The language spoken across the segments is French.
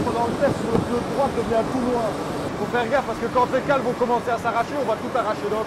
pendant le test, le pneu de droite devient tout loin. Il faut faire gaffe parce que quand les cales vont commencer à s'arracher, on va tout arracher d'un coup.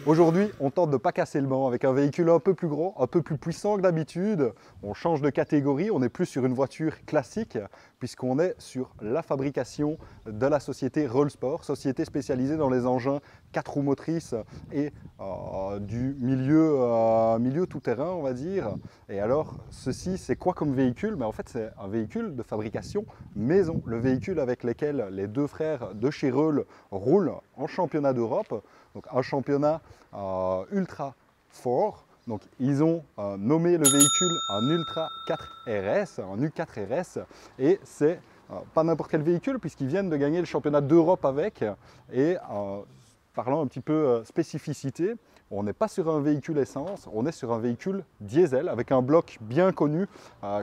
Aujourd'hui, on tente de ne pas casser le banc avec un véhicule un peu plus grand, un peu plus puissant que d'habitude. On change de catégorie, on n'est plus sur une voiture classique puisqu'on est sur la fabrication de la société Rollsport, société spécialisée dans les engins 4 roues motrices et du milieu tout-terrain, on va dire. Et alors, ceci, c'est quoi comme véhicule? En fait, c'est un véhicule de fabrication maison. Le véhicule avec lequel les deux frères de chez Roll roulent en championnat d'Europe. Donc un championnat ultra fort. Donc ils ont nommé le véhicule un Ultra 4 RS, un U4 RS, et c'est pas n'importe quel véhicule puisqu'ils viennent de gagner le championnat d'Europe avec. Et parlant un petit peu spécificité, on n'est pas sur un véhicule essence, on est sur un véhicule diesel avec un bloc bien connu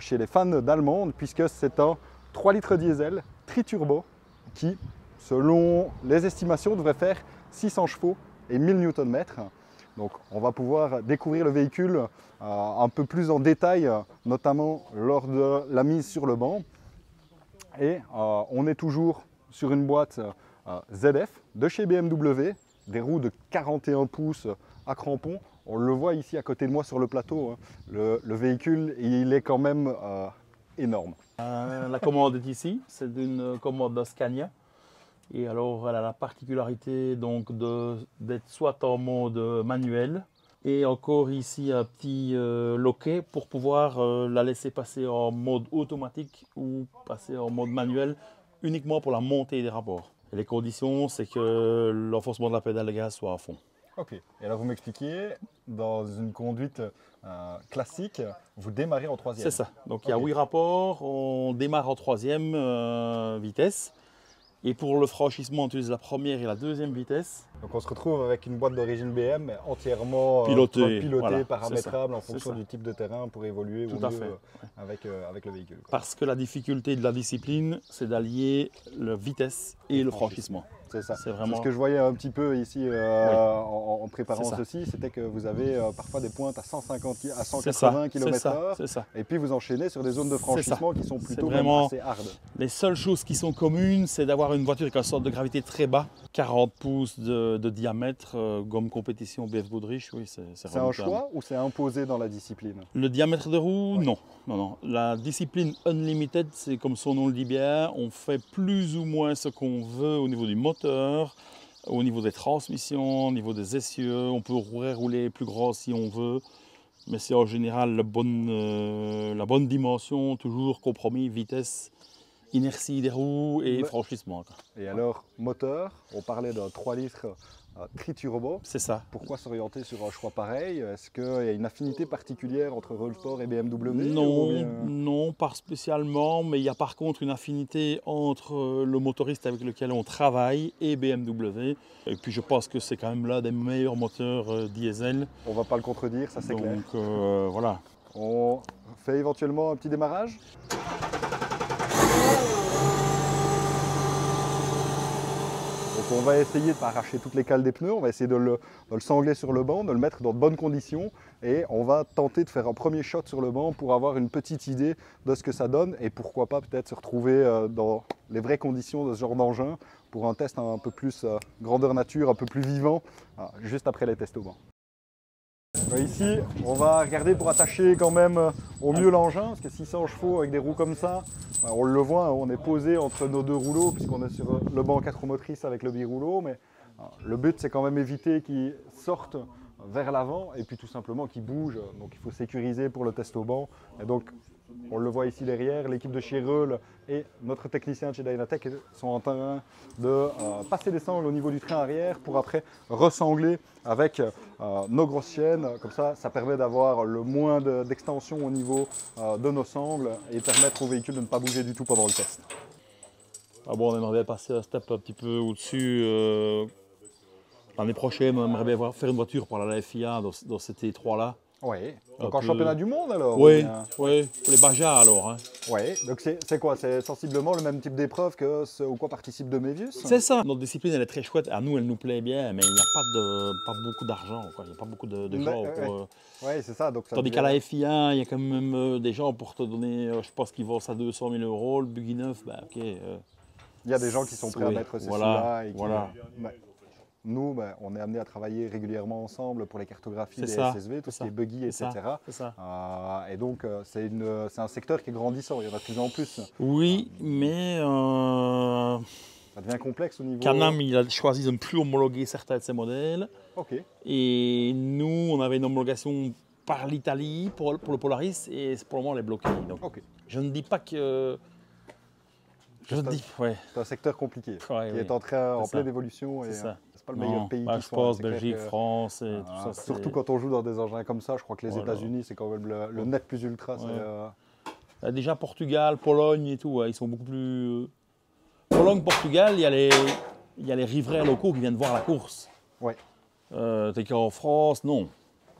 chez les fans d'Allemande puisque c'est un 3 litres diesel triturbo qui, selon les estimations, devrait faire 600 chevaux et 1000 Nm. Donc on va pouvoir découvrir le véhicule un peu plus en détail, notamment lors de la mise sur le banc. Et on est toujours sur une boîte ZF de chez BMW, des roues de 41 pouces à crampons. On le voit ici à côté de moi sur le plateau, hein. Le véhicule, il est quand même énorme. La commande est ici, c'est une commande de Scania. Et alors, elle a la particularité donc d'être soit en mode manuel et encore ici un petit loquet pour pouvoir la laisser passer en mode automatique ou passer en mode manuel uniquement pour la montée des rapports. Et les conditions, c'est que l'enfoncement de la pédale de gaz soit à fond. Ok, et alors vous m'expliquiez, dans une conduite classique, vous démarrez en troisième. C'est ça, donc il y a 8 rapports, on démarre en troisième vitesse. Et pour le franchissement, on utilise la première et la deuxième vitesse. Donc on se retrouve avec une boîte d'origine BM mais entièrement pilotée, voilà, paramétrable en fonction du type de terrain pour évoluer tout au à mieux fait. avec le véhicule. Parce que la difficulté de la discipline, c'est d'allier la vitesse et le franchissement. C'est ça. C'est vraiment ce que je voyais un petit peu ici oui. en préparant ceci, c'était que vous avez parfois des pointes à 150, à 180 km/h et puis vous enchaînez sur des zones de franchissement qui sont plutôt vraiment assez hard. Les seules choses qui sont communes, c'est d'avoir une voiture avec un centre de gravité très bas, 40 pouces de diamètre, gomme compétition BF Goodrich, oui, c'est un choix ou c'est imposé dans la discipline? Le diamètre de roue, non. La discipline Unlimited, c'est comme son nom le dit bien, on fait plus ou moins ce qu'on veut au niveau du moteur, au niveau des transmissions, au niveau des essieux. On peut rouler plus gros si on veut, mais c'est en général la bonne dimension, toujours compromis, vitesse, inertie des roues et franchissement. Et alors, moteur, on parlait d'un 3 litres triturbo. C'est ça. Pourquoi s'orienter sur un choix pareil? Est-ce qu'il y a une affinité particulière entre Rollsport et BMW? Non, pas spécialement, mais il y a par contre une affinité entre le motoriste avec lequel on travaille et BMW. Et puis je pense que c'est quand même l'un des meilleurs moteurs diesel. On ne va pas le contredire, ça c'est clair. Donc voilà. On fait éventuellement un petit démarrage? Donc on va essayer de ne pas arracher toutes les cales des pneus, on va essayer de le sangler sur le banc, de le mettre dans de bonnes conditions et on va tenter de faire un premier shot sur le banc pour avoir une petite idée de ce que ça donne et pourquoi pas peut-être se retrouver dans les vraies conditions de ce genre d'engin pour un test un peu plus grandeur nature, un peu plus vivant, juste après les tests au banc. Ici, on va regarder pour attacher quand même au mieux l'engin, parce que 600 chevaux avec des roues comme ça, on le voit, on est posé entre nos deux rouleaux, puisqu'on est sur le banc 4 roues motrices avec le birouleau, mais le but c'est quand même éviter qu'ils sortent vers l'avant et puis tout simplement qu'ils bougent, donc il faut sécuriser pour le test au banc. Et donc, on le voit ici derrière, l'équipe de chez Roll et notre technicien de chez Dynatech sont en train de passer les sangles au niveau du train arrière pour après ressangler avec nos grosses chaînes. Comme ça permet d'avoir le moins d'extension au niveau de nos sangles et permettre au véhicule de ne pas bouger du tout pendant le test. Ah bon, on aimerait bien passer un step un petit peu au-dessus. L'année prochaine, on aimerait bien faire une voiture pour la FIA dans cet E3-là. Oui. Donc Un en peu- championnat du monde alors? Oui, ou bien- oui, pour les Bajas alors. Hein. Ouais, donc c'est quoi? C'est sensiblement le même type d'épreuve que ce au quoi participe de Mévius? C'est ça. Notre discipline, elle est très chouette. À nous, elle nous plaît bien, mais il n'y a pas beaucoup d'argent. Quoi. Il n'y a pas beaucoup de gens pour. Ouais, c'est ça. Donc ça Tandis devient- qu'à la FIA, il y a quand même des gens pour te donner, je pense qu'ils vendent ça 200 000 €. Le buggy neuf, ben, ok. il y a des gens qui sont prêts à oui, mettre ces voilà, sous-là. Et qui- voilà. Ouais. Nous, on est amené à travailler régulièrement ensemble pour les cartographies des C'est ça, SSV, tout c'est ce qui est ça, buggy, c'est etc. ça, c'est ça. Et donc, c'est un secteur qui est grandissant. Il y en a de plus en plus. Oui, mais Ça devient complexe au niveau. Can-Am, il a choisi de ne plus homologuer certains de ses modèles. Ok. Et nous, on avait une homologation par l'Italie pour le Polaris et pour le moment, elle est bloquée. Donc, Ok. je ne dis pas que. Je C'est dis, ouais, C'est un secteur compliqué Ouais, qui oui. est en C'est pleine ça. évolution et c'est ça. c'est pas le meilleur Non, pays bah, qui je soit. pense C'est clair Belgique, que- France et tout ça. Surtout c'est- quand on joue dans des engins comme ça, je crois que les Voilà. États-Unis, c'est quand même le net plus ultra. Ouais. C'est, Déjà Portugal, Pologne et tout, ouais, ils sont beaucoup plus. Pologne, Portugal, il y a les riverains locaux qui viennent voir la course. Ouais. T'es qu'en France, non.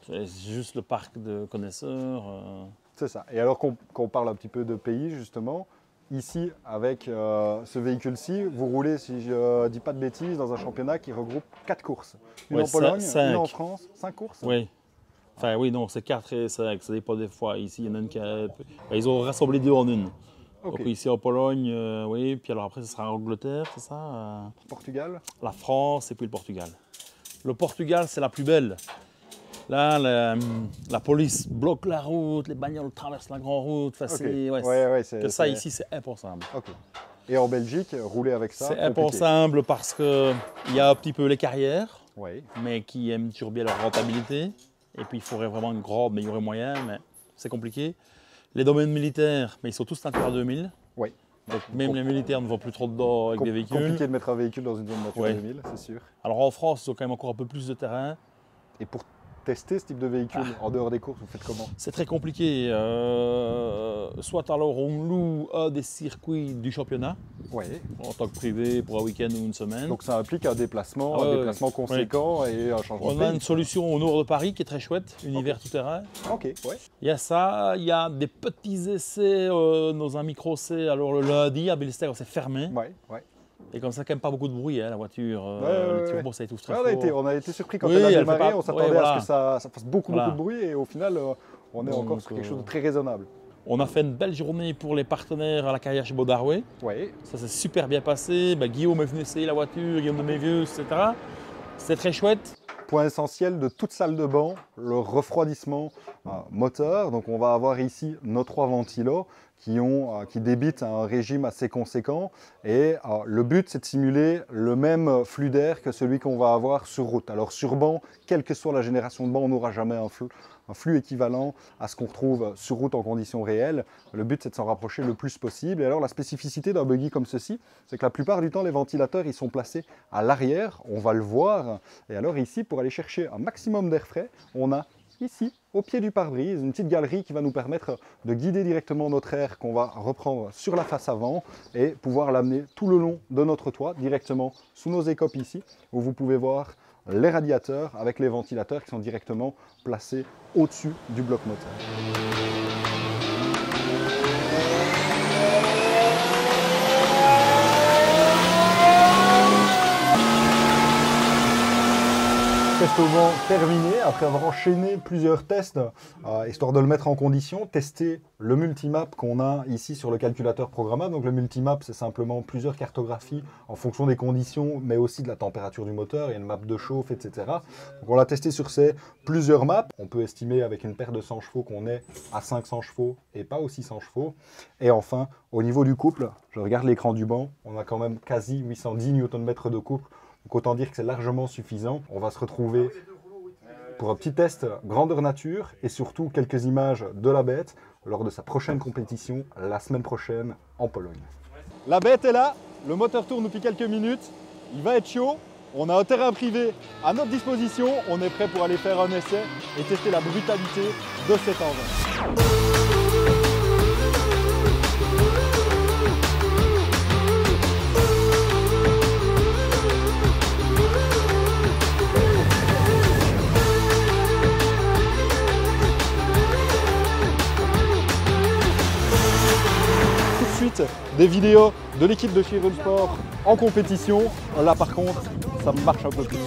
C'est juste le parc de connaisseurs. C'est ça. Et alors qu'on parle un petit peu de pays, justement, ici, avec ce véhicule-ci, vous roulez, si je ne dis pas de bêtises, dans un championnat qui regroupe 4 courses. Une Ouais, en Pologne, cinq. une en France, 5 courses. Oui. Enfin, oui, non, c'est 4 et 5. Ça dépend des fois. Ici, il y en a une qui a. Ils ont rassemblé 2 en une. Ok. Donc, ici en Pologne, oui. Puis alors après, ce sera en Angleterre, c'est ça Portugal. la France et puis le Portugal. Le Portugal, c'est la plus belle. Là, la police bloque la route, les bagnoles traversent la grande route. Enfin, Ok. c'est- ouais, Ouais, c'est- que ça, c'est- ici, c'est impensable. Ok. Et en Belgique, rouler avec ça. C'est compliqué. impensable parce qu'il y a un petit peu les carrières, Oui. mais qui aiment toujours bien leur rentabilité. Et puis, il faudrait vraiment une grande, mais il y aurait moyen, mais c'est compliqué. Les domaines militaires, mais ils sont tous Natura 2000. Oui. Donc, même les militaires ne vont plus trop dedans avec des véhicules. Compliqué de mettre un véhicule dans une zone Natura Ouais. 2000, c'est sûr. Alors, en France, ils ont quand même encore un peu plus de terrain. Et pour tester ce type de véhicule en dehors des courses, vous faites comment? C'est très compliqué. Soit alors on loue un des circuits du championnat Oui. en tant que privé pour un week-end ou une semaine. Donc ça implique un déplacement, Ah ouais, conséquent et un changement On de a pays. une solution au nord de Paris qui est très chouette, univers tout terrain. Ok, ouais. Il y a ça, il y a des petits essais dans un micro-C. Alors le lundi à Bilster, c'est fermé. Ouais, ouais. Et comme ça, quand même pas beaucoup de bruit, hein, la voiture. ouais, les ouais. turbos, ça étouffe très Ouais, fort. on a été surpris quand Oui, elle a elle fait démarré, pas- on s'attendait ouais, voilà. à ce que ça fasse beaucoup Voilà. de bruit et au final, on est Donc, encore sur quelque chose de très raisonnable. On a fait une belle journée pour les partenaires à la carrière chez Baudarway. Ouais, Ça s'est super bien passé. Guillaume est venu essayer la voiture, Guillaume de Mévieux, etc. C'était très chouette. point essentiel de toute salle de banc, le refroidissement moteur. Donc on va avoir ici nos 3 ventilos qui débitent à un régime assez conséquent. Et le but, c'est de simuler le même flux d'air que celui qu'on va avoir sur route. Alors sur banc, quelle que soit la génération de banc, on n'aura jamais un flux équivalent à ce qu'on retrouve sur route en conditions réelles. Le but, c'est de s'en rapprocher le plus possible. Et alors la spécificité d'un buggy comme ceci, c'est que la plupart du temps, les ventilateurs, ils sont placés à l'arrière. On va le voir. Et alors ici, pour aller chercher un maximum d'air frais, on a ici, au pied du pare-brise, une petite galerie qui va nous permettre de guider directement notre air qu'on va reprendre sur la face avant et pouvoir l'amener tout le long de notre toit, directement sous nos écopes ici, où vous pouvez voir les radiateurs avec les ventilateurs qui sont directement placés au-dessus du bloc moteur. Test au vent terminé, après avoir enchaîné plusieurs tests, histoire de le mettre en condition, tester le multimap qu'on a ici sur le calculateur programmable. Donc le multimap, c'est simplement plusieurs cartographies en fonction des conditions, mais aussi de la température du moteur, il y a une map de chauffe, etc. Donc on l'a testé sur ces plusieurs maps. On peut estimer avec une paire de 100 chevaux qu'on est à 500 chevaux et pas aussi 100 chevaux. Et enfin, au niveau du couple, je regarde l'écran du banc, on a quand même quasi 810 Nm de couple. Donc autant dire que c'est largement suffisant. On va se retrouver pour un petit test grandeur nature et surtout quelques images de la bête lors de sa prochaine compétition la semaine prochaine en Pologne. La bête est là, le moteur tourne depuis quelques minutes, il va être chaud. On a un terrain privé à notre disposition, on est prêt pour aller faire un essai et tester la brutalité de cet engin. des vidéos de l'équipe de chez Runsport en compétition. Là par contre, ça marche un peu plus.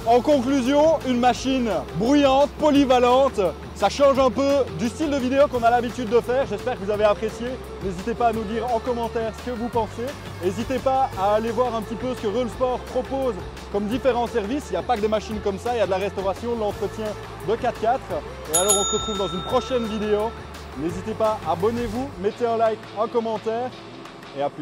En conclusion, une machine bruyante, polyvalente, ça change un peu du style de vidéo qu'on a l'habitude de faire. J'espère que vous avez apprécié. N'hésitez pas à nous dire en commentaire ce que vous pensez. N'hésitez pas à aller voir un petit peu ce que Runsport propose comme différents services. Il n'y a pas que des machines comme ça, il y a de la restauration, de l'entretien de 4x4. Et alors on se retrouve dans une prochaine vidéo. N'hésitez pas, abonnez-vous, mettez un like, un commentaire et à plus.